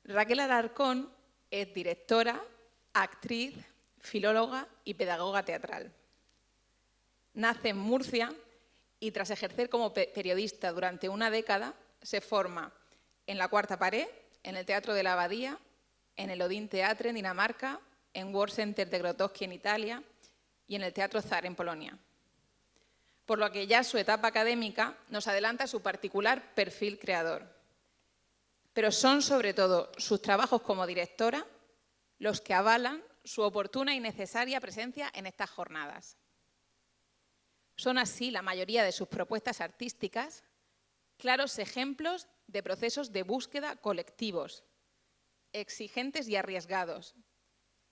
Raquel Alarcón es directora, actriz, filóloga y pedagoga teatral. Nace en Murcia y tras ejercer como periodista durante una década, se forma en La Cuarta Pared, en el Teatro de la Abadía, en el Odin Teatre en Dinamarca, en World Center de Grotowski en Italia y en el Teatro Zar en Polonia. Por lo que ya su etapa académica nos adelanta su particular perfil creador. Pero son sobre todo sus trabajos como directora los que avalan su oportuna y necesaria presencia en estas jornadas. Son así la mayoría de sus propuestas artísticas claros ejemplos de procesos de búsqueda colectivos, exigentes y arriesgados,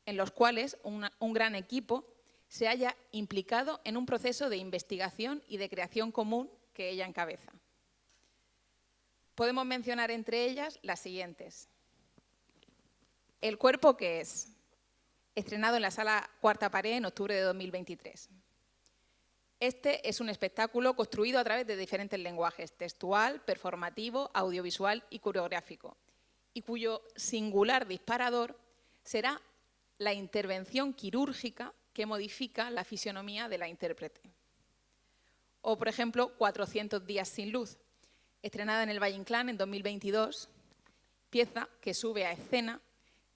en los cuales un gran equipo se haya implicado en un proceso de investigación y de creación común que ella encabeza. Podemos mencionar entre ellas las siguientes. El cuerpo que es, estrenado en la Sala Cuarta Pared en octubre de 2023. Este es un espectáculo construido a través de diferentes lenguajes, textual, performativo, audiovisual y coreográfico, y cuyo singular disparador será la intervención quirúrgica que modifica la fisionomía de la intérprete. O, por ejemplo, 400 días sin luz, estrenada en el Valle Inclán en 2022, pieza que sube a escena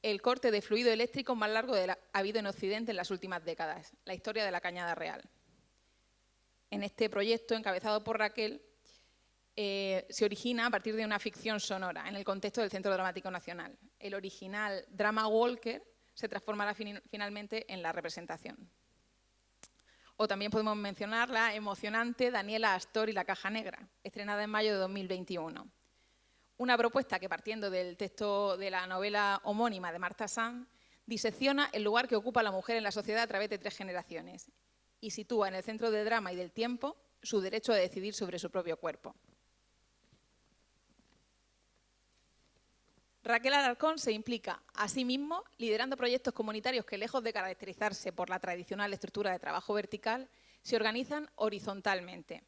el corte de fluido eléctrico más largo habido en Occidente en las últimas décadas, la historia de la Cañada Real. En este proyecto, encabezado por Raquel, se origina a partir de una ficción sonora en el contexto del Centro Dramático Nacional. El original drama Walker se transformará finalmente en la representación. O también podemos mencionar la emocionante Daniela Astor y la Caja Negra, estrenada en mayo de 2021. Una propuesta que, partiendo del texto de la novela homónima de Marta Sanz, disecciona el lugar que ocupa la mujer en la sociedad a través de 3 generaciones y sitúa en el centro del drama y del tiempo su derecho a decidir sobre su propio cuerpo. Raquel Alarcón se implica, asimismo, liderando proyectos comunitarios que, lejos de caracterizarse por la tradicional estructura de trabajo vertical, se organizan horizontalmente.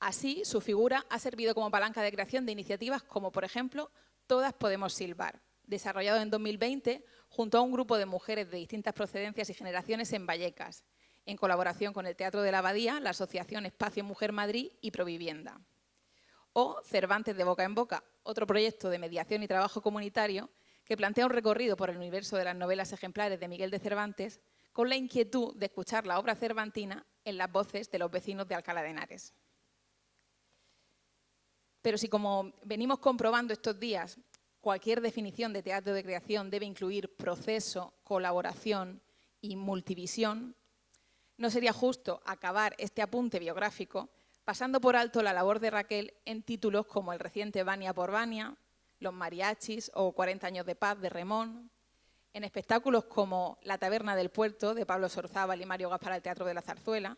Así, su figura ha servido como palanca de creación de iniciativas como, por ejemplo, Todas Podemos Silbar, desarrollado en 2020 junto a un grupo de mujeres de distintas procedencias y generaciones en Vallecas, en colaboración con el Teatro de la Abadía, la Asociación Espacio Mujer Madrid y Provivienda. O Cervantes de Boca en Boca, otro proyecto de mediación y trabajo comunitario que plantea un recorrido por el universo de las novelas ejemplares de Miguel de Cervantes con la inquietud de escuchar la obra cervantina en las voces de los vecinos de Alcalá de Henares. Pero si, como venimos comprobando estos días, cualquier definición de teatro de creación debe incluir proceso, colaboración y multivisión, no sería justo acabar este apunte biográfico pasando por alto la labor de Raquel en títulos como el reciente Vania por Vania, Los Mariachis o 40 años de paz de Remón, en espectáculos como La Taberna del Puerto de Pablo Sorzábal y Mario Gaspar al Teatro de la Zarzuela,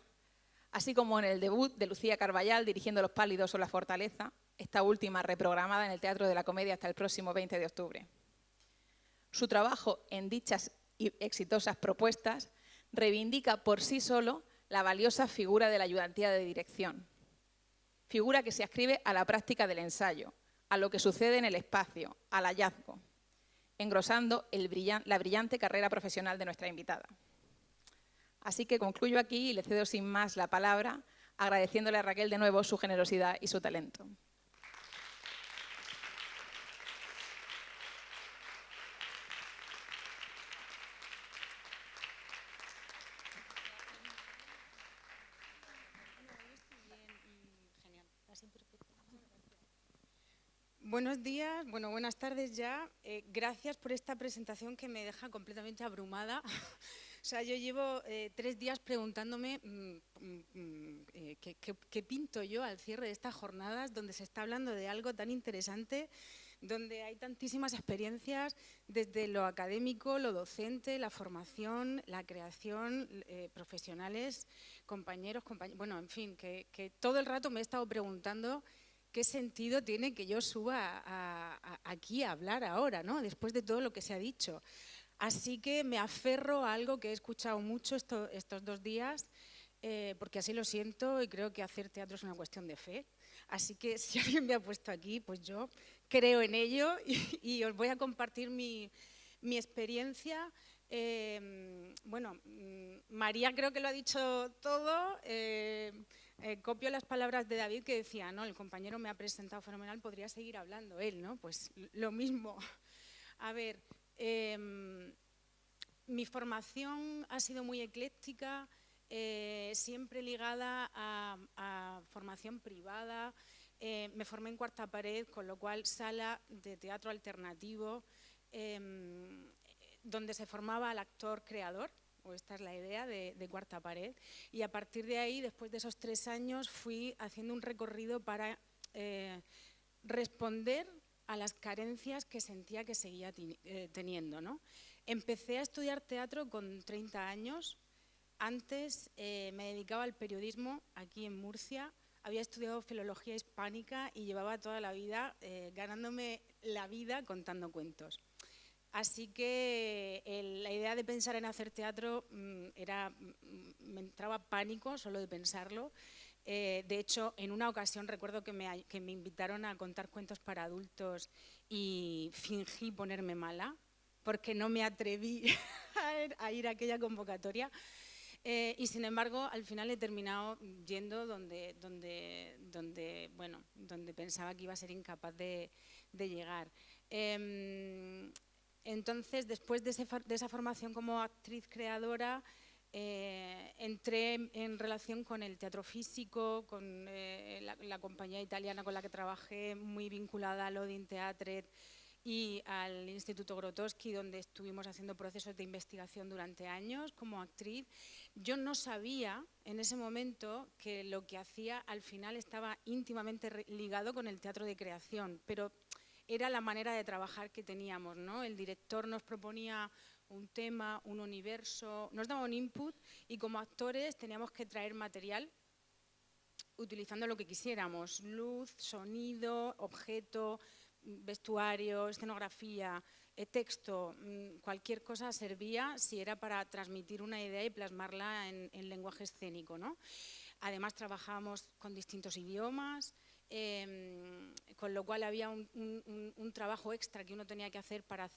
así como en el debut de Lucía Carballal dirigiendo Los Pálidos o La Fortaleza, esta última reprogramada en el Teatro de la Comedia hasta el próximo 20 de octubre. Su trabajo en dichas y exitosas propuestas reivindica por sí solo la valiosa figura de la ayudantía de dirección, figura que se adscribe a la práctica del ensayo, a lo que sucede en el espacio, al hallazgo, engrosando la brillante carrera profesional de nuestra invitada. Así que concluyo aquí y le cedo sin más la palabra, agradeciéndole a Raquel de nuevo su generosidad y su talento. Buenos días, bueno, buenas tardes ya. Gracias por esta presentación que me deja completamente abrumada. O sea, yo llevo 3 días preguntándome qué pinto yo al cierre de estas jornadas donde se está hablando de algo tan interesante, donde hay tantísimas experiencias desde lo académico, lo docente, la formación, la creación, profesionales, compañeros, bueno, en fin, que todo el rato me he estado preguntando ¿qué sentido tiene que yo suba aquí a hablar ahora, ¿no? Después de todo lo que se ha dicho? Así que me aferro a algo que he escuchado mucho estos 2 días, porque así lo siento y creo que hacer teatro es una cuestión de fe. Así que si alguien me ha puesto aquí, pues yo creo en ello y os voy a compartir mi experiencia. Bueno, María creo que lo ha dicho todo. Copio las palabras de David que decía, ¿no? El compañero me ha presentado fenomenal, podría seguir hablando él, ¿no? Pues lo mismo. A ver, mi formación ha sido muy ecléctica, siempre ligada a formación privada. Me formé en Cuarta Pared, con lo cual sala de teatro alternativo, donde se formaba al actor creador, o esta es la idea de Cuarta Pared. Y a partir de ahí, después de esos 3 años, fui haciendo un recorrido para responder a las carencias que sentía que seguía teniendo, ¿no? Empecé a estudiar teatro con 30 años. Antes me dedicaba al periodismo aquí en Murcia. Había estudiado filología hispánica y llevaba toda la vida ganándome la vida contando cuentos. Así que la idea de pensar en hacer teatro me entraba pánico solo de pensarlo. De hecho, en una ocasión recuerdo que me invitaron a contar cuentos para adultos y fingí ponerme mala porque no me atreví a ir a aquella convocatoria. Y sin embargo, al final he terminado yendo donde pensaba que iba a ser incapaz de llegar. Entonces, después de esa formación como actriz creadora, entré en relación con el teatro físico, con la compañía italiana con la que trabajé, muy vinculada al Odin Theatret y al Instituto Grotowski, donde estuvimos haciendo procesos de investigación durante años como actriz. Yo no sabía en ese momento que lo que hacía al final estaba íntimamente ligado con el teatro de creación, pero era la manera de trabajar que teníamos, ¿no? El director nos proponía un tema, un universo, nos daba un input y como actores teníamos que traer material utilizando lo que quisiéramos, luz, sonido, objeto, vestuario, escenografía, texto, cualquier cosa servía si era para transmitir una idea y plasmarla en lenguaje escénico, ¿no? Además trabajábamos con distintos idiomas, con lo cual había un trabajo extra que uno tenía que hacer para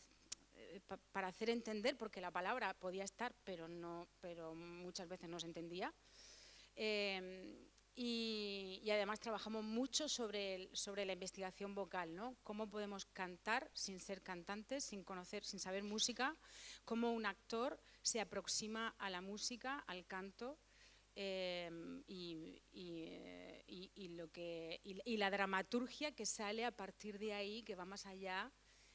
hacer entender, porque la palabra podía estar, pero muchas veces no se entendía. Y además trabajamos mucho sobre la investigación vocal, ¿no? Cómo podemos cantar sin ser cantantes, sin saber música, cómo un actor se aproxima a la música, al canto, y la dramaturgia que sale a partir de ahí, que va más allá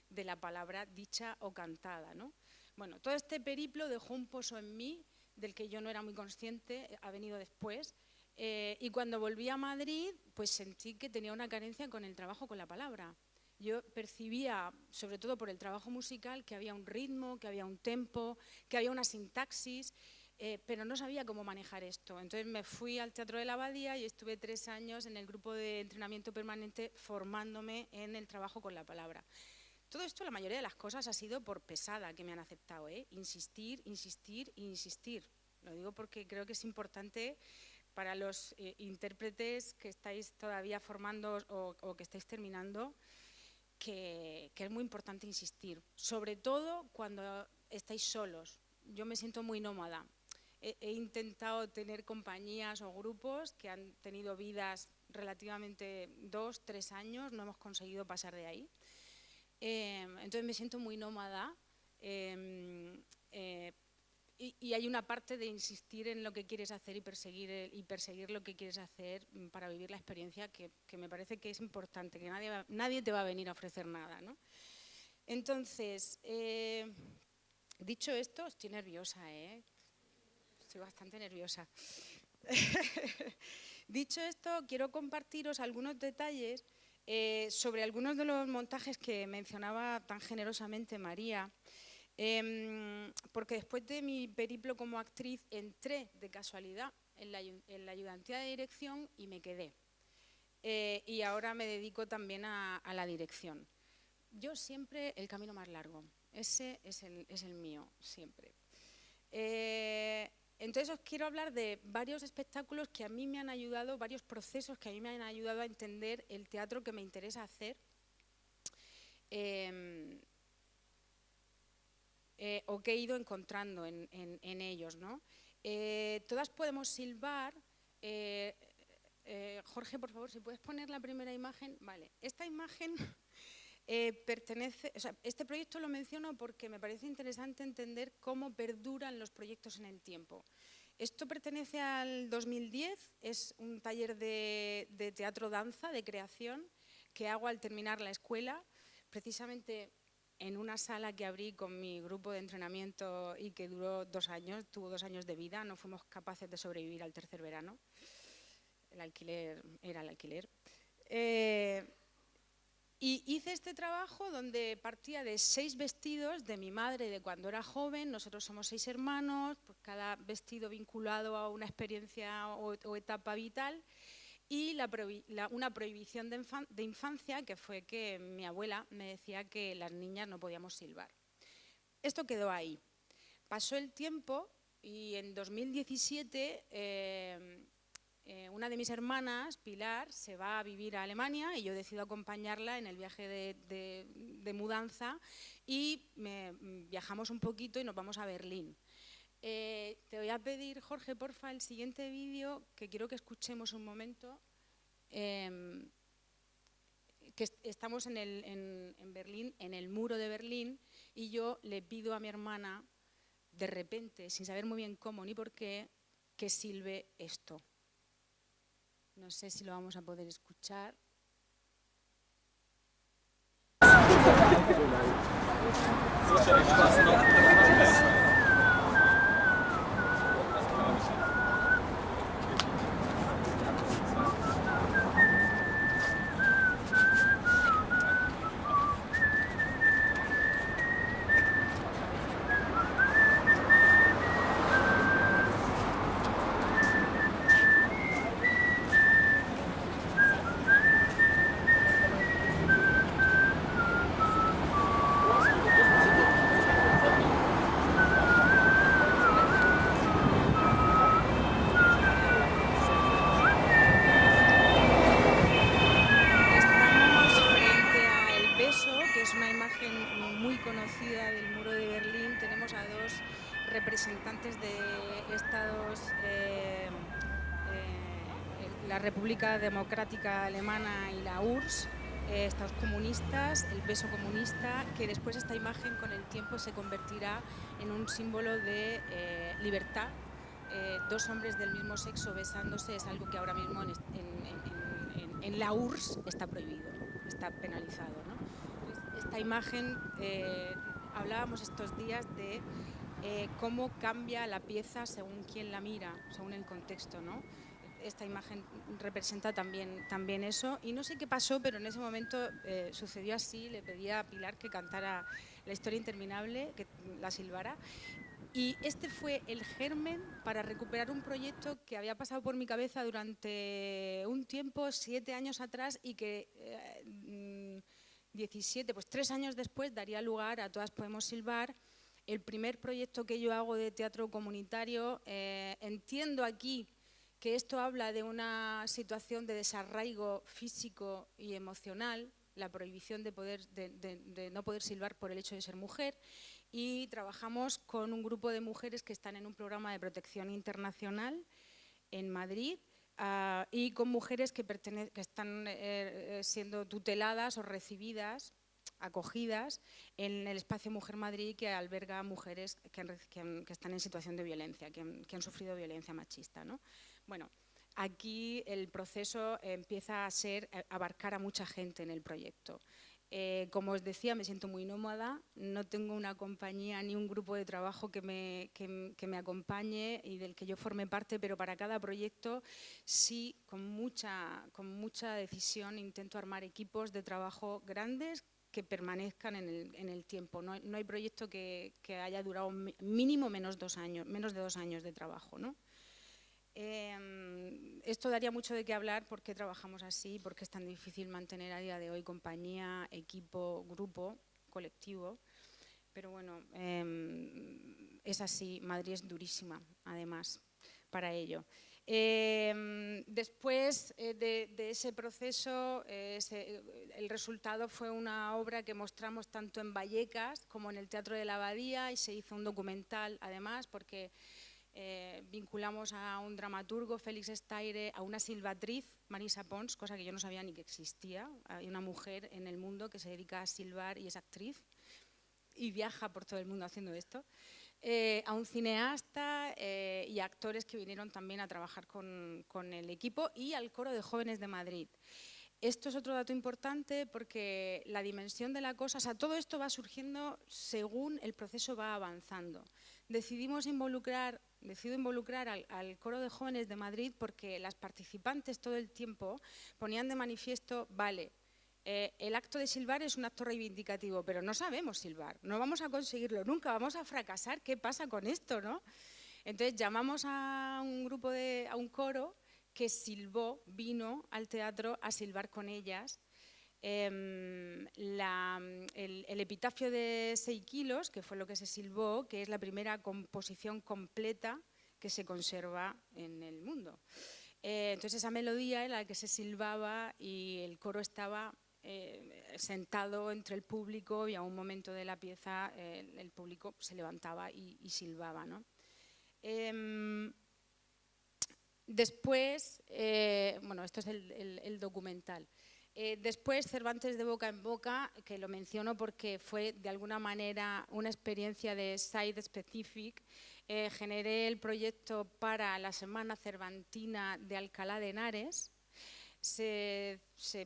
de la palabra dicha o cantada, ¿no? Bueno, todo este periplo dejó un pozo en mí del que yo no era muy consciente, ha venido después. Y cuando volví a Madrid, pues sentí que tenía una carencia con el trabajo con la palabra. Yo percibía, sobre todo por el trabajo musical, que había un ritmo, que había un tempo, que había una sintaxis, pero no sabía cómo manejar esto. Entonces me fui al Teatro de la Abadía y estuve 3 años en el grupo de entrenamiento permanente formándome en el trabajo con la palabra. Todo esto, la mayoría de las cosas, ha sido por pesada que me han aceptado, ¿eh? Insistir, insistir e insistir. Lo digo porque creo que es importante para los intérpretes que estáis todavía formando o que estáis terminando, que es muy importante insistir, sobre todo cuando estáis solos. Yo me siento muy nómada. He intentado tener compañías o grupos que han tenido vidas relativamente 2, 3 años, no hemos conseguido pasar de ahí. Entonces me siento muy nómada. Y hay una parte de insistir en lo que quieres hacer y perseguir lo que quieres hacer para vivir la experiencia que me parece que es importante, que nadie te va a venir a ofrecer nada, ¿no? Entonces, dicho esto, estoy nerviosa, ¿eh? Estoy bastante nerviosa. Dicho esto, quiero compartiros algunos detalles sobre algunos de los montajes que mencionaba tan generosamente María. Porque después de mi periplo como actriz entré de casualidad en la ayudantía de dirección y me quedé. Y ahora me dedico también a la dirección. Yo siempre el camino más largo, ese es el mío, siempre. Entonces os quiero hablar de varios espectáculos que a mí me han ayudado, varios procesos que a mí me han ayudado a entender el teatro que me interesa hacer o que he ido encontrando en ellos, ¿no? Todas podemos silbar. Jorge, por favor, si puedes poner la primera imagen. Vale, esta imagen pertenece, o sea, este proyecto lo menciono porque me parece interesante entender cómo perduran los proyectos en el tiempo. Esto pertenece al 2010, es un taller de teatro-danza, de creación, que hago al terminar la escuela, precisamente en una sala que abrí con mi grupo de entrenamiento y que duró 2 años, tuvo 2 años de vida, no fuimos capaces de sobrevivir al tercer verano. El alquiler era el alquiler. Y hice este trabajo donde partía de 6 vestidos de mi madre de cuando era joven. Nosotros somos 6 hermanos, pues cada vestido vinculado a una experiencia o etapa vital, y una prohibición de infancia, que fue que mi abuela me decía que las niñas no podíamos silbar. Esto quedó ahí. Pasó el tiempo y en 2017 una de mis hermanas, Pilar, se va a vivir a Alemania y yo decido acompañarla en el viaje de mudanza y viajamos un poquito y nos vamos a Berlín. Te voy a pedir, Jorge, porfa, el siguiente vídeo, que quiero que escuchemos un momento. Que estamos en Berlín, en el muro de Berlín, y yo le pido a mi hermana, de repente, sin saber muy bien cómo ni por qué, que silbe esto. No sé si lo vamos a poder escuchar. Representantes de estados, la República Democrática Alemana y la URSS, estados comunistas, el beso comunista, que después esta imagen con el tiempo se convertirá en un símbolo de libertad. 2 hombres del mismo sexo besándose es algo que ahora mismo en la URSS está prohibido, está penalizado, ¿no? Esta imagen, hablábamos estos días de cómo cambia la pieza según quién la mira, según el contexto, ¿no? Esta imagen representa también eso. Y no sé qué pasó, pero en ese momento sucedió así. Le pedí a Pilar que cantara La historia interminable, que la silbara. Y este fue el germen para recuperar un proyecto que había pasado por mi cabeza durante un tiempo, 7 años atrás, y que 3 años después daría lugar a Todas Podemos Silbar, el primer proyecto que yo hago de teatro comunitario. Entiendo aquí que esto habla de una situación de desarraigo físico y emocional, la prohibición de no poder silbar por el hecho de ser mujer, y trabajamos con un grupo de mujeres que están en un programa de protección internacional en Madrid, y con mujeres que están siendo tuteladas o recibidas, acogidas en el espacio Mujer Madrid, que alberga a mujeres que están en situación de violencia, que han sufrido violencia machista, ¿no? Bueno, aquí el proceso empieza a abarcar a mucha gente en el proyecto. Como os decía, me siento muy nómada, no tengo una compañía ni un grupo de trabajo que me acompañe y del que yo forme parte, pero para cada proyecto sí, con mucha decisión, intento armar equipos de trabajo grandes que permanezcan en el tiempo. No hay proyecto que haya durado mínimo menos de 2 años de trabajo, ¿no? Esto daría mucho de qué hablar, por qué trabajamos así, por qué es tan difícil mantener a día de hoy compañía, equipo, grupo, colectivo. Pero bueno, es así, Madrid es durísima, además, para ello. Después de ese proceso, el resultado fue una obra que mostramos tanto en Vallecas como en el Teatro de la Abadía, y se hizo un documental, además, porque vinculamos a un dramaturgo, Félix Estaire, a una silbatriz, Marisa Pons, cosa que yo no sabía ni que existía. Hay una mujer en el mundo que se dedica a silbar y es actriz y viaja por todo el mundo haciendo esto. A un cineasta y actores que vinieron también a trabajar con el equipo, y al Coro de Jóvenes de Madrid. Esto es otro dato importante porque la dimensión de la cosa, o sea, todo esto va surgiendo según el proceso va avanzando. Decido involucrar al Coro de Jóvenes de Madrid porque las participantes todo el tiempo ponían de manifiesto, vale, el acto de silbar es un acto reivindicativo, pero no sabemos silbar, no vamos a conseguirlo nunca, vamos a fracasar, ¿qué pasa con esto, no? Entonces llamamos a un coro que silbó, vino al teatro a silbar con ellas. El epitafio de 6 kilos, que fue lo que se silbó, que es la primera composición completa que se conserva en el mundo. Entonces esa melodía era la que se silbaba y el coro estaba sentado entre el público, y a un momento de la pieza el público se levantaba y silbaba, ¿no? Después, bueno, esto es el documental. Después, Cervantes de boca en boca, que lo menciono porque fue de alguna manera una experiencia de site specific. Generé el proyecto para la Semana Cervantina de Alcalá de Henares. Se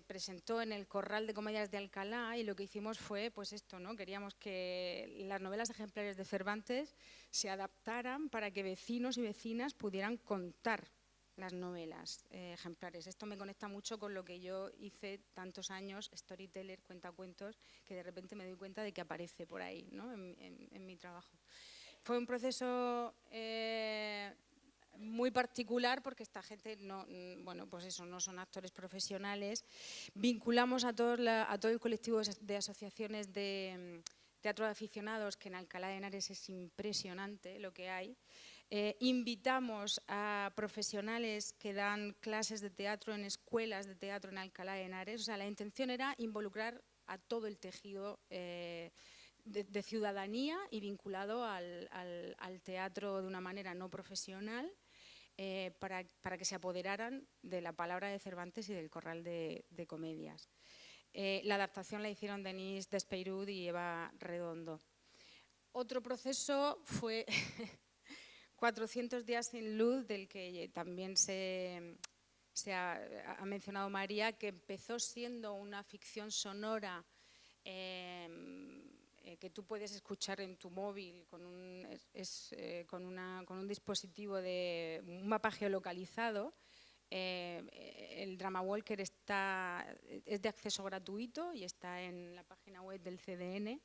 presentó en el Corral de Comedias de Alcalá, y lo que hicimos fue pues esto, ¿no? Queríamos que las novelas ejemplares de Cervantes se adaptaran para que vecinos y vecinas pudieran contar las novelas ejemplares. Esto me conecta mucho con lo que yo hice tantos años, storyteller, cuentacuentos, que de repente me doy cuenta de que aparece por ahí, ¿no? en mi trabajo. Fue un proceso muy particular porque esta gente no, bueno, pues eso, no son actores profesionales. Vinculamos a todo el colectivo de asociaciones de teatro de aficionados, que en Alcalá de Henares es impresionante lo que hay. Invitamos a profesionales que dan clases de teatro en escuelas de teatro en Alcalá de Henares. O sea, la intención era involucrar a todo el tejido de ciudadanía y vinculado al teatro de una manera no profesional, para que se apoderaran de la palabra de Cervantes y del Corral de Comedias. La adaptación la hicieron Denise Despeyrud y Eva Redondo. Otro proceso fue 400 días sin luz, del que también se ha mencionado María, que empezó siendo una ficción sonora que tú puedes escuchar en tu móvil con un dispositivo de un mapa geolocalizado. El Drama Walker es de acceso gratuito y está en la página web del CDN.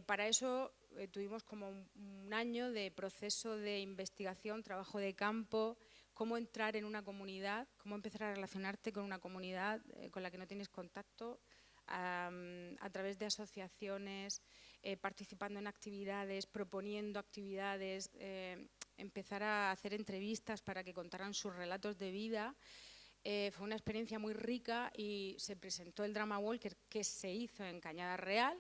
Para eso tuvimos como un año de proceso de investigación, trabajo de campo, cómo entrar en una comunidad, cómo empezar a relacionarte con una comunidad con la que no tienes contacto, a través de asociaciones, participando en actividades, proponiendo actividades, empezar a hacer entrevistas para que contaran sus relatos de vida. Fue una experiencia muy rica y se presentó el Drama Walker, que se hizo en Cañada Real,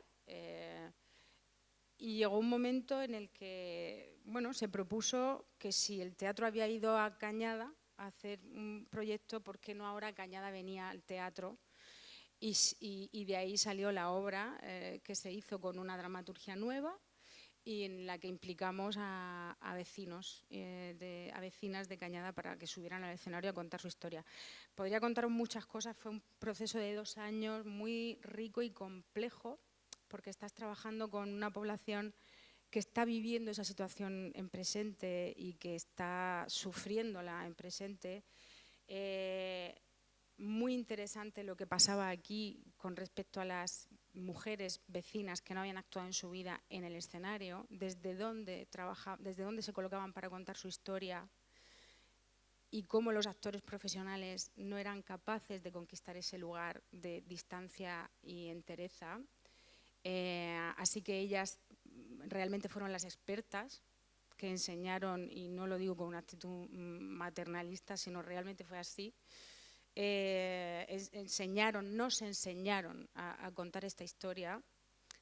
y llegó un momento en el que bueno, se propuso que si el teatro había ido a Cañada a hacer un proyecto, ¿por qué no ahora Cañada venía al teatro? Y de ahí salió la obra que se hizo con una dramaturgia nueva y en la que implicamos a vecinos, a vecinas de Cañada, para que subieran al escenario a contar su historia. Podría contaros muchas cosas, fue un proceso de 2 años muy rico y complejo, porque estás trabajando con una población que está viviendo esa situación en presente y que está sufriéndola en presente. Muy interesante lo que pasaba aquí con respecto a las mujeres vecinas que no habían actuado en su vida en el escenario, desde dónde se colocaban para contar su historia, y cómo los actores profesionales no eran capaces de conquistar ese lugar de distancia y entereza. Así que ellas realmente fueron las expertas que enseñaron, y no lo digo con una actitud maternalista, sino realmente fue así, nos enseñaron a contar esta historia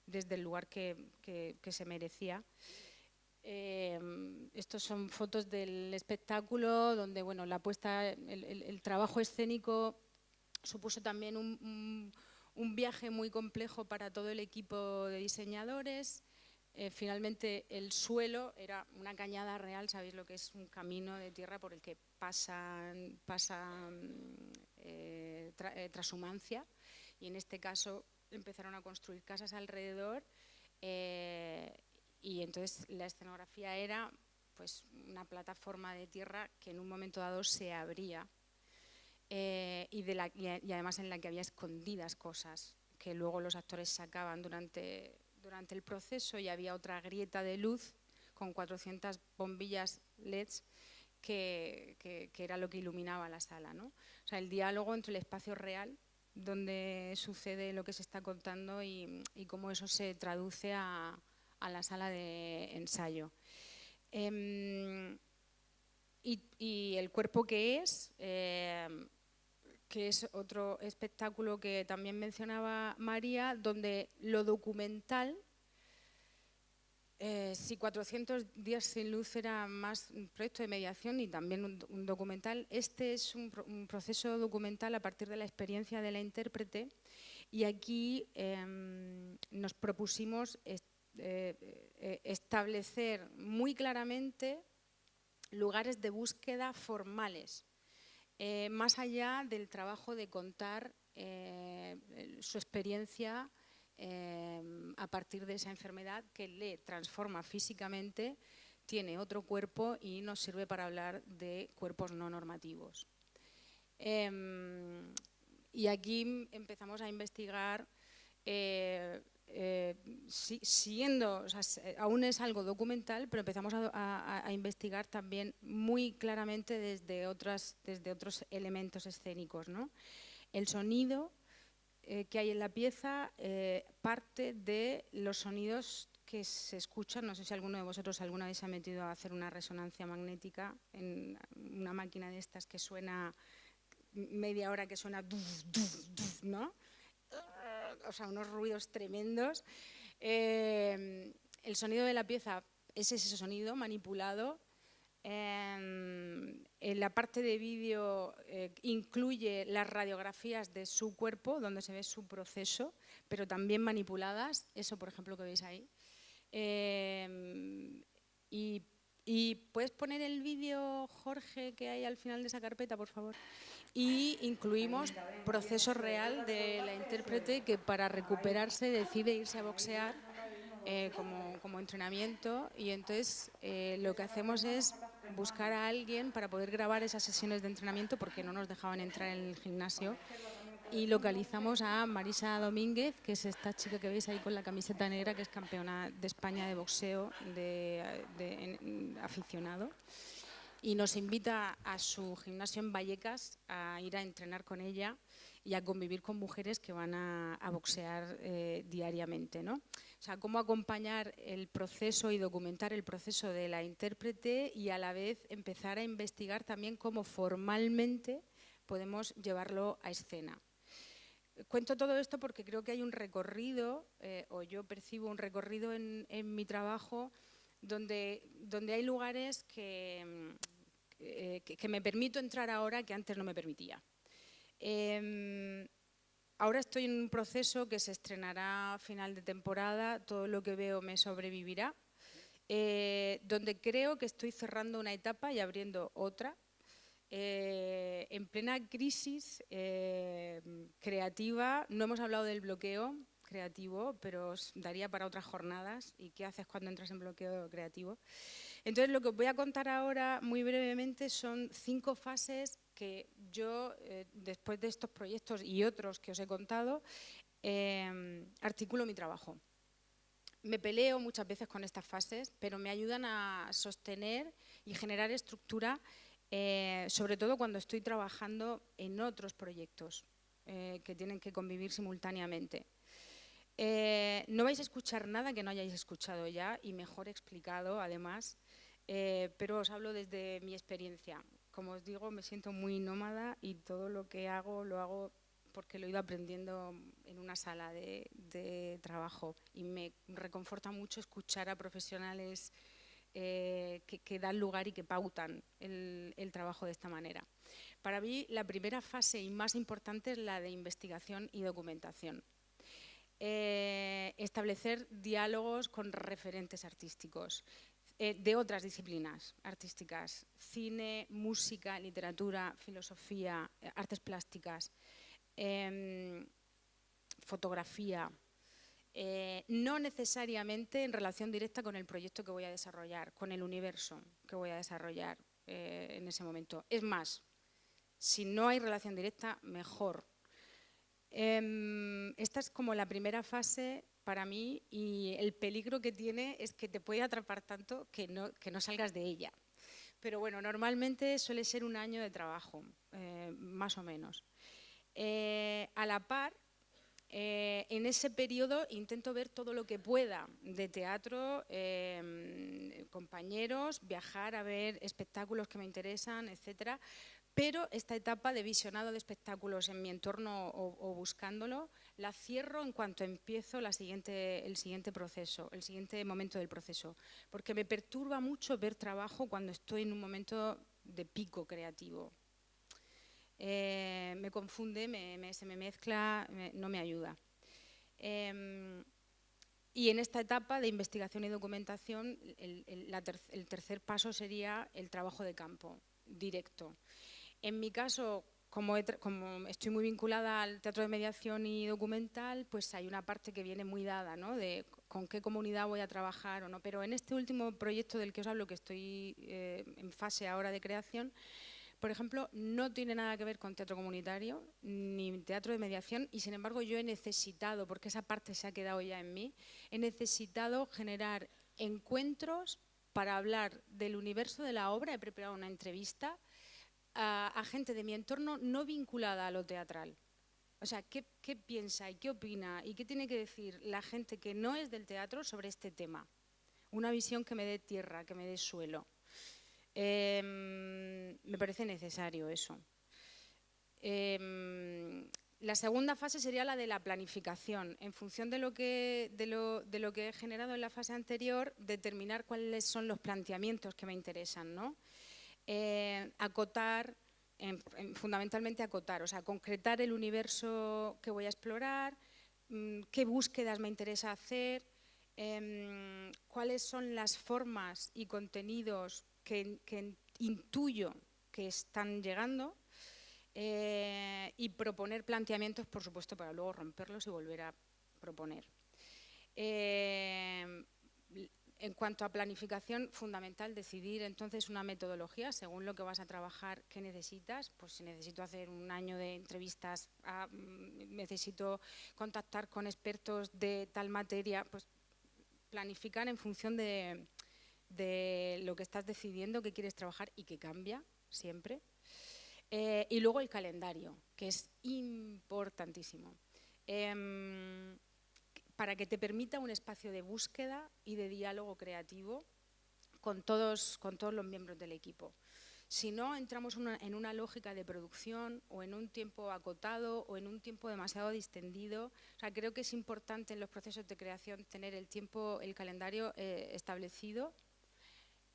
desde el lugar que se merecía. Estos son fotos del espectáculo donde, bueno, el trabajo escénico supuso también un viaje muy complejo para todo el equipo de diseñadores. Finalmente el suelo era una cañada real, sabéis lo que es un camino de tierra por el que pasa trashumancia, y en este caso empezaron a construir casas alrededor, y entonces la escenografía era pues una plataforma de tierra que en un momento dado se abría, y además en la que había escondidas cosas que luego los actores sacaban durante el proceso, y había otra grieta de luz con 400 bombillas LEDs que era lo que iluminaba la sala, ¿no? O sea, el diálogo entre el espacio real, donde sucede lo que se está contando, y cómo eso se traduce a la sala de ensayo. Y el cuerpo que es otro espectáculo que también mencionaba María, donde lo documental, si 400 días sin luz era más un proyecto de mediación y también un documental, este es un proceso documental a partir de la experiencia de la intérprete, y aquí nos propusimos establecer muy claramente lugares de búsqueda formales, más allá del trabajo de contar su experiencia a partir de esa enfermedad que le transforma físicamente, tiene otro cuerpo y nos sirve para hablar de cuerpos no normativos. Y aquí empezamos a investigar, siguiendo, o sea, aún es algo documental, pero empezamos a investigar también muy claramente desde otros elementos escénicos, ¿no? El sonido que hay en la pieza parte de los sonidos que se escuchan. No sé si alguno de vosotros alguna vez se ha metido a hacer una resonancia magnética en una máquina de estas que suena media hora, que suena duf, duf, duf, ¿no? O sea, unos ruidos tremendos. El sonido de la pieza es ese sonido manipulado. En la parte de vídeo incluye las radiografías de su cuerpo, donde se ve su proceso, pero también manipuladas, eso por ejemplo que veis ahí. Y puedes poner el vídeo, Jorge, que hay al final de esa carpeta, por favor. Y incluimos proceso real de la intérprete que para recuperarse decide irse a boxear como entrenamiento, y entonces lo que hacemos es buscar a alguien para poder grabar esas sesiones de entrenamiento porque no nos dejaban entrar en el gimnasio, y localizamos a Marisa Domínguez, que es esta chica que veis ahí con la camiseta negra, que es campeona de España de boxeo aficionado, y nos invita a su gimnasio en Vallecas a ir a entrenar con ella y a convivir con mujeres que van a boxear diariamente, ¿no? O sea, cómo acompañar el proceso y documentar el proceso de la intérprete, y a la vez empezar a investigar también cómo formalmente podemos llevarlo a escena. Cuento todo esto porque creo que hay un recorrido, o yo percibo un recorrido en mi trabajo, donde hay lugares que me permito entrar ahora que antes no me permitía. Ahora estoy en un proceso que se estrenará a final de temporada, Todo lo que veo me sobrevivirá, donde creo que estoy cerrando una etapa y abriendo otra, en plena crisis creativa. No hemos hablado del bloqueo creativo, pero os daría para otras jornadas. ¿Y qué haces cuando entras en bloqueo creativo? Entonces, lo que os voy a contar ahora muy brevemente son 5 fases que yo, después de estos proyectos y otros que os he contado, articulo mi trabajo. Me peleo muchas veces con estas fases, pero me ayudan a sostener y generar estructura, sobre todo cuando estoy trabajando en otros proyectos que tienen que convivir simultáneamente. No vais a escuchar nada que no hayáis escuchado ya y mejor explicado, además, pero os hablo desde mi experiencia. Como os digo, me siento muy nómada y todo lo que hago lo hago porque lo he ido aprendiendo en una sala de trabajo y me reconforta mucho escuchar a profesionales que dan lugar y que pautan el trabajo de esta manera. Para mí, la primera fase y más importante es la de investigación y documentación. Establecer diálogos con referentes artísticos de otras disciplinas artísticas, cine, música, literatura, filosofía, artes plásticas, fotografía, no necesariamente en relación directa con el proyecto que voy a desarrollar, con el universo que voy a desarrollar en ese momento. Es más, si no hay relación directa, mejor. Esta es como la primera fase para mí y el peligro que tiene es que te puede atrapar tanto que no salgas de ella. Pero bueno, normalmente suele ser un año de trabajo, más o menos. A la par, en ese periodo intento ver todo lo que pueda de teatro, compañeros, viajar a ver espectáculos que me interesan, etcétera. Pero esta etapa de visionado de espectáculos en mi entorno o buscándolo, la cierro en cuanto empiezo el siguiente proceso, el siguiente momento del proceso. Porque me perturba mucho ver trabajo cuando estoy en un momento de pico creativo. Me confunde, se me mezcla, no me ayuda. Y en esta etapa de investigación y documentación, el tercer paso sería el trabajo de campo, directo. En mi caso, como estoy muy vinculada al teatro de mediación y documental, pues hay una parte que viene muy dada, ¿no? De con qué comunidad voy a trabajar o no. Pero en este último proyecto del que os hablo, que estoy en fase ahora de creación, por ejemplo, no tiene nada que ver con teatro comunitario ni teatro de mediación y sin embargo yo he necesitado, porque esa parte se ha quedado ya en mí, he necesitado generar encuentros para hablar del universo de la obra. He preparado una entrevista a gente de mi entorno no vinculada a lo teatral. O sea, ¿qué piensa y qué opina y qué tiene que decir la gente que no es del teatro sobre este tema? Una visión que me dé tierra, que me dé suelo. Me parece necesario eso. La segunda fase sería la de la planificación. En función de lo que he generado en la fase anterior, determinar cuáles son los planteamientos que me interesan, ¿no? Acotar, fundamentalmente acotar, o sea, concretar el universo que voy a explorar, qué búsquedas me interesa hacer, cuáles son las formas y contenidos que intuyo que están llegando y proponer planteamientos, por supuesto, para luego romperlos y volver a proponer. En cuanto a planificación, fundamental decidir entonces una metodología según lo que vas a trabajar, qué necesitas. Pues si necesito hacer un año de entrevistas, necesito contactar con expertos de tal materia, pues planificar en función de lo que estás decidiendo, que quieres trabajar y que cambia siempre. Y luego el calendario, que es importantísimo. Para que te permita un espacio de búsqueda y de diálogo creativo con todos los miembros del equipo. Si no, entramos en una lógica de producción o en un tiempo acotado o en un tiempo demasiado distendido. O sea, creo que es importante en los procesos de creación tener el calendario establecido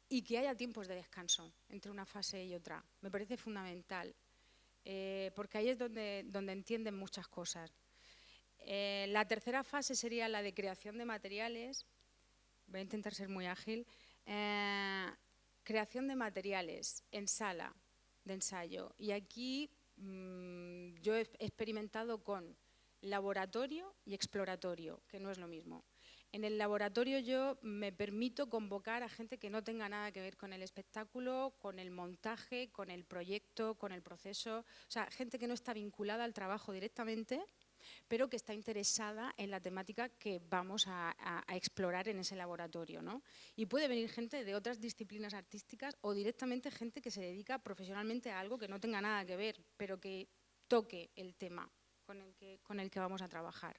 y que haya tiempos de descanso entre una fase y otra. Me parece fundamental, porque ahí es donde entienden muchas cosas. La tercera fase sería la de creación de materiales. Voy a intentar ser muy ágil. Creación de materiales en sala de ensayo. Y aquí yo he experimentado con laboratorio y exploratorio, que no es lo mismo. En el laboratorio yo me permito convocar a gente que no tenga nada que ver con el espectáculo, con el montaje, con el proyecto, con el proceso. O sea, gente que no está vinculada al trabajo directamente, pero que está interesada en la temática que vamos a explorar en ese laboratorio, ¿no? Y puede venir gente de otras disciplinas artísticas o directamente gente que se dedica profesionalmente a algo que no tenga nada que ver, pero que toque el tema con el que vamos a trabajar.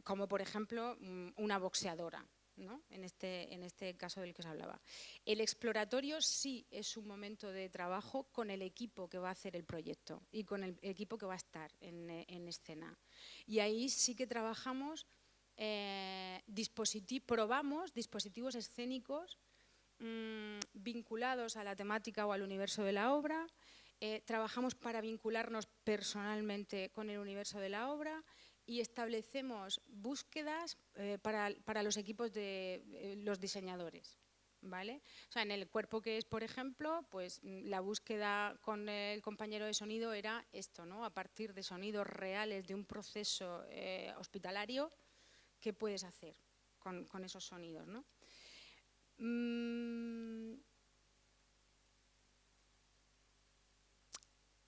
como por ejemplo una boxeadora, ¿no? En este caso del que os hablaba. El exploratorio sí es un momento de trabajo con el equipo que va a hacer el proyecto y con el equipo que va a estar en escena. Y ahí sí que trabajamos, probamos dispositivos escénicos vinculados a la temática o al universo de la obra. Trabajamos para vincularnos personalmente con el universo de la obra y establecemos búsquedas para los equipos de los diseñadores, ¿vale? O sea, en el cuerpo que es, por ejemplo, pues la búsqueda con el compañero de sonido era esto, ¿no? A partir de sonidos reales de un proceso hospitalario, ¿qué puedes hacer con esos sonidos, ¿no?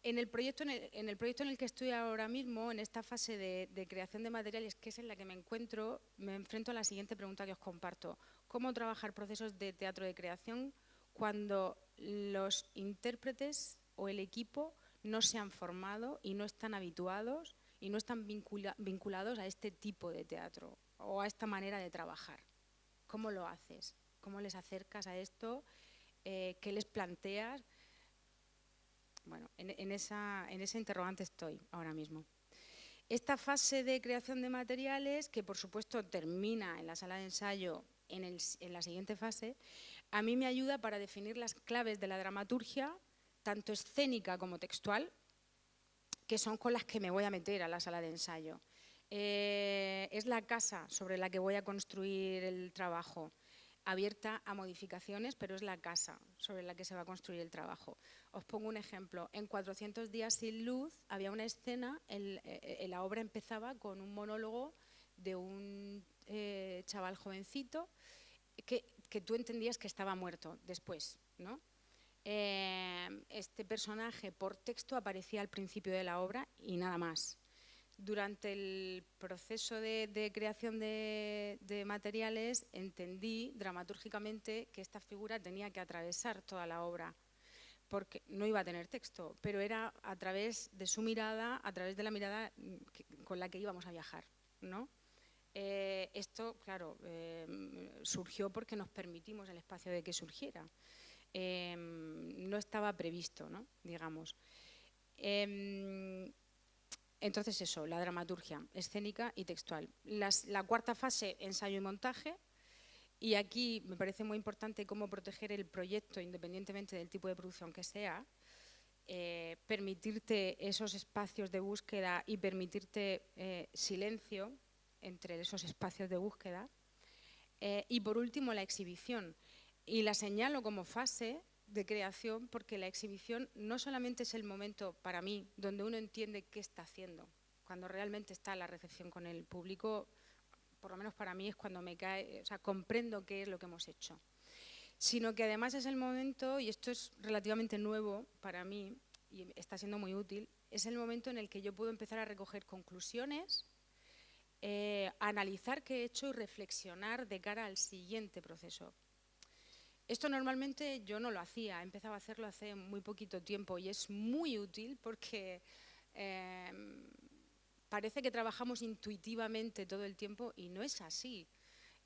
En el proyecto en el que estoy ahora mismo, en esta fase de creación de materiales, que es en la que me encuentro, me enfrento a la siguiente pregunta que os comparto. ¿Cómo trabajar procesos de teatro de creación cuando los intérpretes o el equipo no se han formado y no están habituados y no están vinculados a este tipo de teatro o a esta manera de trabajar? ¿Cómo lo haces? ¿Cómo les acercas a esto? ¿Qué les planteas? Bueno, en ese interrogante estoy ahora mismo. Esta fase de creación de materiales, que por supuesto termina en la sala de ensayo en la siguiente fase, a mí me ayuda para definir las claves de la dramaturgia, tanto escénica como textual, que son con las que me voy a meter a la sala de ensayo. Es la casa sobre la que voy a construir el trabajo, abierta a modificaciones, pero es la casa sobre la que se va a construir el trabajo. Os pongo un ejemplo. En 400 días sin luz había una escena, la obra empezaba con un monólogo de un chaval jovencito que tú entendías que estaba muerto después, ¿no? Este personaje por texto aparecía al principio de la obra y nada más. Durante el proceso de creación de materiales entendí dramatúrgicamente que esta figura tenía que atravesar toda la obra, porque no iba a tener texto, pero era a través de su mirada, a través de la mirada con la que íbamos a viajar, ¿no? Esto, claro, surgió porque nos permitimos el espacio de que surgiera. No estaba previsto, ¿no? Digamos. Entonces eso, la dramaturgia escénica y textual. La cuarta fase, ensayo y montaje. Y aquí me parece muy importante cómo proteger el proyecto independientemente del tipo de producción que sea, permitirte esos espacios de búsqueda y permitirte silencio entre esos espacios de búsqueda. Y por último, la exhibición. Y la señalo como fase de creación porque la exhibición no solamente es el momento para mí donde uno entiende qué está haciendo, cuando realmente está la recepción con el público, por lo menos para mí es cuando me cae, o sea, comprendo qué es lo que hemos hecho, sino que además es el momento, y esto es relativamente nuevo para mí y está siendo muy útil, es el momento en el que yo puedo empezar a recoger conclusiones, analizar qué he hecho y reflexionar de cara al siguiente proceso. Esto normalmente yo no lo hacía, he empezado a hacerlo hace muy poquito tiempo y es muy útil porque parece que trabajamos intuitivamente todo el tiempo y no es así.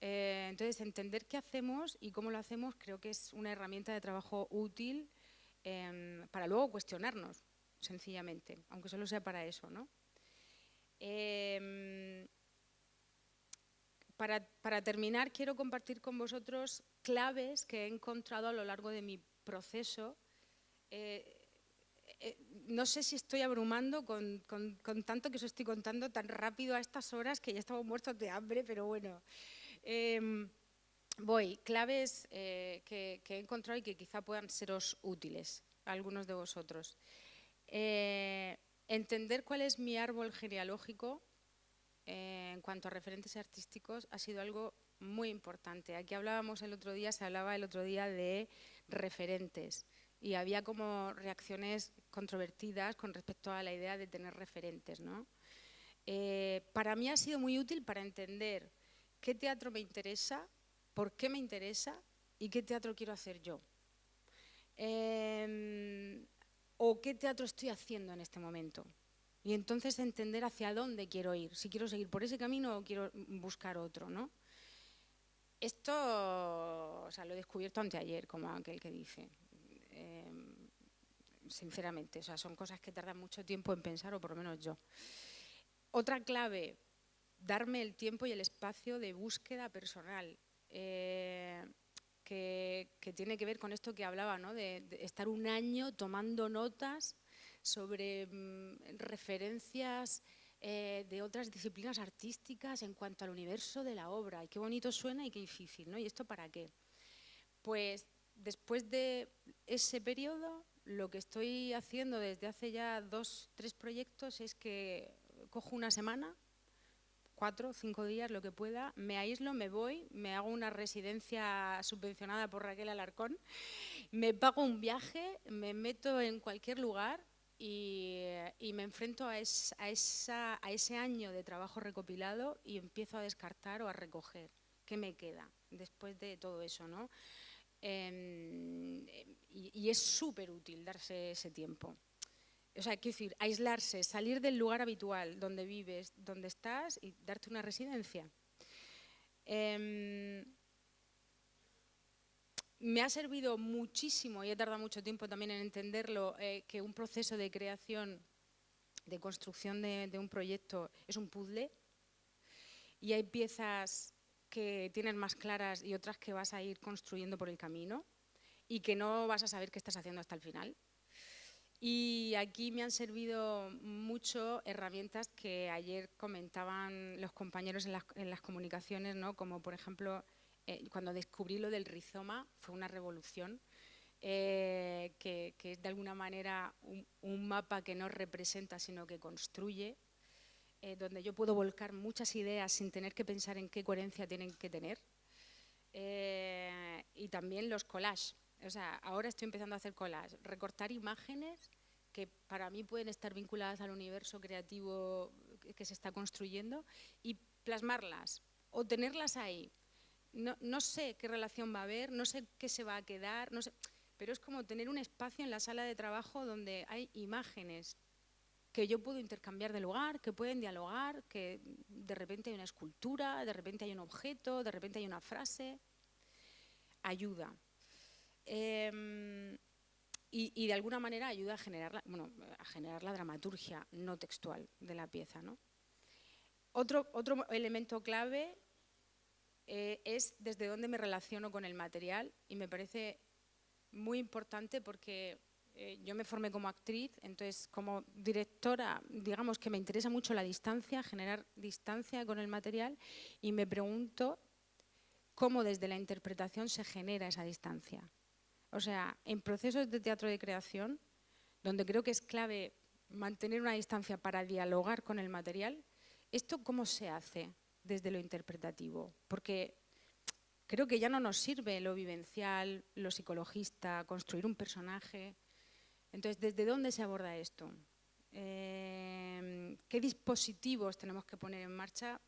Entonces, entender qué hacemos y cómo lo hacemos creo que es una herramienta de trabajo útil para luego cuestionarnos, sencillamente, aunque solo sea para eso, ¿no? Para terminar, quiero compartir con vosotros claves que he encontrado a lo largo de mi proceso. No sé si estoy abrumando con tanto que os estoy contando tan rápido a estas horas que ya estamos muertos de hambre, pero bueno. Claves que he encontrado y que quizá puedan seros útiles a algunos de vosotros. Entender cuál es mi árbol genealógico en cuanto a referentes artísticos ha sido algo muy importante. Aquí hablábamos el otro día, se hablaba el otro día de referentes y había como reacciones controvertidas con respecto a la idea de tener referentes, ¿no? Para mí ha sido muy útil para entender qué teatro me interesa, por qué me interesa y qué teatro quiero hacer yo. O qué teatro estoy haciendo en este momento. Y entonces entender hacia dónde quiero ir, si quiero seguir por ese camino o quiero buscar otro, ¿no? Esto, o sea, lo he descubierto anteayer, como aquel que dice. Sinceramente, o sea, son cosas que tardan mucho tiempo en pensar, o por lo menos yo. Otra clave, darme el tiempo y el espacio de búsqueda personal, que tiene que ver con esto que hablaba, ¿no? de estar un año tomando notas sobre referencias de otras disciplinas artísticas en cuanto al universo de la obra. Y qué bonito suena y qué difícil, ¿no? ¿Y esto para qué? Pues después de ese periodo, lo que estoy haciendo desde hace ya 2, 3 proyectos es que cojo una semana, 4, 5 días, lo que pueda, me aíslo, me voy, me hago una residencia subvencionada por Raquel Alarcón, me pago un viaje, me meto en cualquier lugar y me enfrento a ese año de trabajo recopilado y empiezo a descartar o a recoger qué me queda después de todo eso, ¿no? Y es súper útil darse ese tiempo. O sea, quiero decir, aislarse, salir del lugar habitual donde vives, donde estás y darte una residencia. Me ha servido muchísimo, y he tardado mucho tiempo también en entenderlo, que un proceso de creación, de construcción de un proyecto es un puzzle y hay piezas que tienes más claras y otras que vas a ir construyendo por el camino y que no vas a saber qué estás haciendo hasta el final. Y aquí me han servido mucho herramientas que ayer comentaban los compañeros en las comunicaciones, ¿no? Como por ejemplo, cuando descubrí lo del rizoma, fue una revolución, que es de alguna manera un mapa que no representa, sino que construye, donde yo puedo volcar muchas ideas sin tener que pensar en qué coherencia tienen que tener. Y también los collages. O sea, ahora estoy empezando a hacer collages, recortar imágenes que para mí pueden estar vinculadas al universo creativo que se está construyendo y plasmarlas o tenerlas ahí. No sé qué relación va a haber, no sé qué se va a quedar, no sé, pero es como tener un espacio en la sala de trabajo donde hay imágenes que yo puedo intercambiar de lugar, que pueden dialogar, que de repente hay una escultura, de repente hay un objeto, de repente hay una frase. Ayuda. Y de alguna manera ayuda a generar la dramaturgia no textual de la pieza, ¿no? Otro elemento clave es desde dónde me relaciono con el material, y me parece muy importante porque yo me formé como actriz, entonces como directora, digamos que me interesa mucho la distancia, generar distancia con el material, y me pregunto cómo desde la interpretación se genera esa distancia. O sea, en procesos de teatro de creación, donde creo que es clave mantener una distancia para dialogar con el material, ¿esto cómo se hace desde lo interpretativo? Porque creo que ya no nos sirve lo vivencial, lo psicologista, construir un personaje. Entonces, ¿desde dónde se aborda esto? ¿Qué dispositivos tenemos que poner en marcha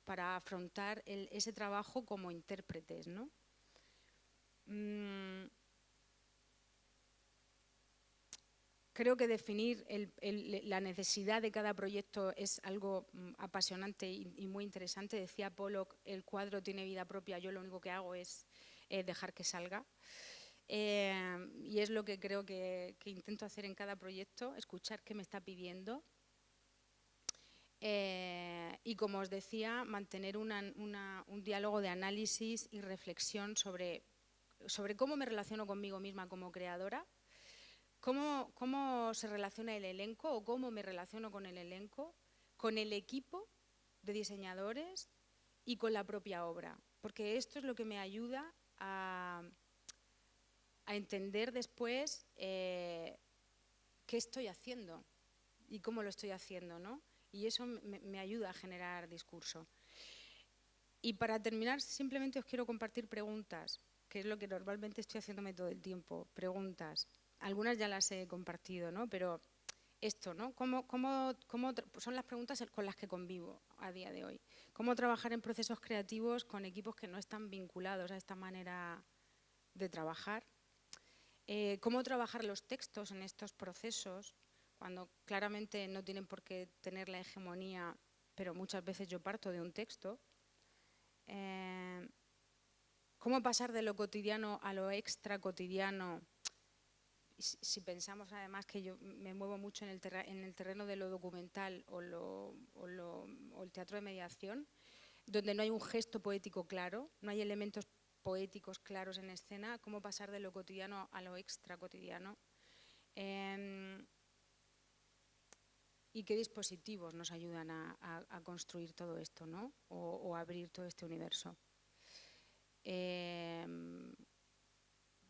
para afrontar ese trabajo como intérpretes, ¿no? Creo que definir la necesidad de cada proyecto es algo apasionante y muy interesante. Decía Pollock, el cuadro tiene vida propia, yo lo único que hago es dejar que salga. Y es lo que creo que intento hacer en cada proyecto, escuchar qué me está pidiendo. Y como os decía, mantener un diálogo de análisis y reflexión sobre cómo me relaciono conmigo misma como creadora, cómo se relaciona el elenco o cómo me relaciono con el elenco, con el equipo de diseñadores y con la propia obra. Porque esto es lo que me ayuda a entender después qué estoy haciendo y cómo lo estoy haciendo, ¿no? Y eso me ayuda a generar discurso. Y para terminar, simplemente os quiero compartir preguntas, que es lo que normalmente estoy haciéndome todo el tiempo, preguntas. Algunas ya las he compartido, ¿no? Pero esto, ¿no? ¿Cómo son las preguntas con las que convivo a día de hoy? ¿Cómo trabajar en procesos creativos con equipos que no están vinculados a esta manera de trabajar? ¿Cómo trabajar los textos en estos procesos? cuando claramente no tienen por qué tener la hegemonía, pero muchas veces yo parto de un texto. ¿Cómo pasar de lo cotidiano a lo extra cotidiano? Si pensamos además que yo me muevo mucho en el terreno de lo documental o el teatro de mediación, donde no hay un gesto poético claro, no hay elementos poéticos claros en escena, cómo pasar de lo cotidiano a lo extra cotidiano. ¿Y qué dispositivos nos ayudan a construir todo esto, ¿no? O a abrir todo este universo? De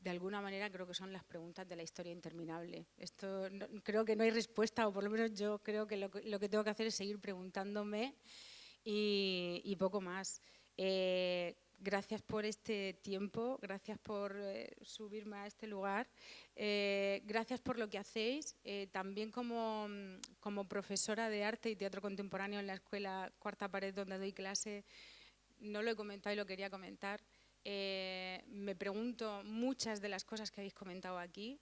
alguna manera creo que son las preguntas de la historia interminable. Esto creo que no hay respuesta, o por lo menos yo creo que lo que tengo que hacer es seguir preguntándome y poco más. Gracias por este tiempo, gracias por subirme a este lugar, gracias por lo que hacéis. También como profesora de arte y teatro contemporáneo en la escuela Cuarta Pared, donde doy clase, no lo he comentado y lo quería comentar. Me pregunto muchas de las cosas que habéis comentado aquí.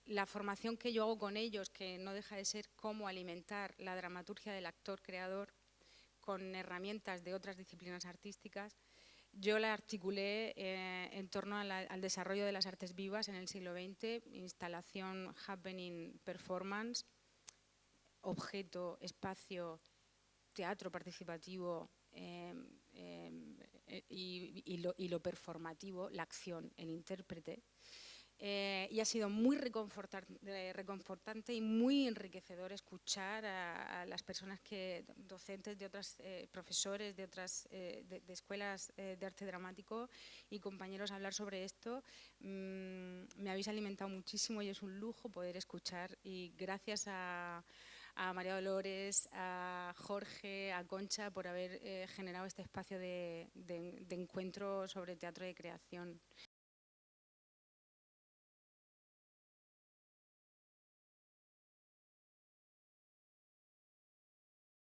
La formación que yo hago con ellos, que no deja de ser cómo alimentar la dramaturgia del actor-creador con herramientas de otras disciplinas artísticas, yo la articulé en torno al desarrollo de las artes vivas en el siglo XX, instalación, happening, performance, objeto, espacio, teatro participativo, y lo performativo, la acción, el intérprete. Y ha sido muy reconfortante y muy enriquecedor escuchar a las personas docentes de otras, profesores de otras de escuelas de arte dramático y compañeros hablar sobre esto. Me habéis alimentado muchísimo y es un lujo poder escuchar, y gracias a María Dolores, a Jorge, a Concha por haber generado este espacio de encuentro sobre teatro de creación.